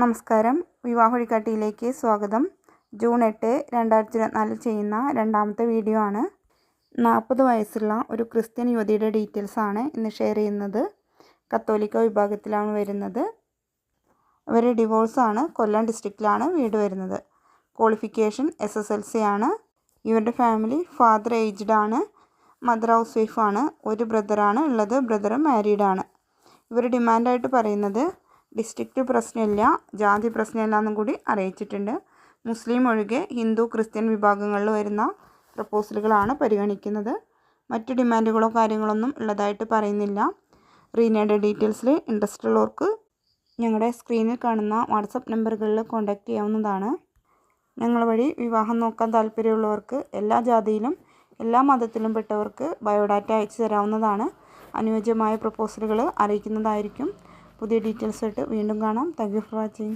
നമസ്കാരം. വിവാഹ വഴികാട്ടിയിലേക്ക് സ്വാഗതം. ജൂൺ 8, 2024 ചെയ്യുന്ന രണ്ടാമത്തെ വീഡിയോ ആണ്. 40 വയസ്സുള്ള ഒരു ക്രിസ്ത്യൻ യുവതിയുടെ ഡീറ്റെയിൽസാണ് ഇന്ന് ഷെയർ ചെയ്യുന്നത്. കത്തോലിക്ക വിഭാഗത്തിലാണ് വരുന്നത്. അവർ ഡിവോഴ്സാണ്. കൊല്ലം ഡിസ്ട്രിക്റ്റിലാണ് വീട് വരുന്നത്. ക്വാളിഫിക്കേഷൻ SSLC ആണ്. ഇവരുടെ ഫാമിലി ഫാദർ ഏജ്ഡ് ആണ്, മദർ ഹൗസ് വൈഫാണ്. ഒരു ബ്രദറാണ് ഉള്ളത്. ബ്രദർ മാരീഡാണ്. ഇവർ ഡിമാൻഡായിട്ട് പറയുന്നത് ഡിസ്ട്രിക്റ്റ് പ്രശ്നമില്ല, ജാതി പ്രശ്നമില്ല എന്നും കൂടി അറിയിച്ചിട്ടുണ്ട്. മുസ്ലിം ഒഴികെ ഹിന്ദു ക്രിസ്ത്യൻ വിഭാഗങ്ങളിൽ വരുന്ന പ്രപ്പോസലുകളാണ് പരിഗണിക്കുന്നത്. മറ്റ് ഡിമാൻഡുകളോ കാര്യങ്ങളൊന്നും ഉള്ളതായിട്ട് പറയുന്നില്ല. റീനയുടെ ഡീറ്റെയിൽസിൽ ഇൻട്രസ്റ്റ് ഉള്ളവർക്ക് ഞങ്ങളുടെ സ്ക്രീനിൽ കാണുന്ന വാട്സപ്പ് നമ്പറുകളിൽ കോൺടാക്റ്റ് ചെയ്യാവുന്നതാണ്. ഞങ്ങൾ വഴി വിവാഹം നോക്കാൻ താല്പര്യമുള്ളവർക്ക് എല്ലാ ജാതിയിലും എല്ലാ മതത്തിലും പെട്ടവർക്ക് ബയോഡാറ്റ അയച്ചു തരാവുന്നതാണ്. അനുയോജ്യമായ പ്രപ്പോസലുകൾ അറിയിക്കുന്നതായിരിക്കും. പുതിയ ഡീറ്റെയിൽസായിട്ട് വീണ്ടും കാണാം. Thank you for watching.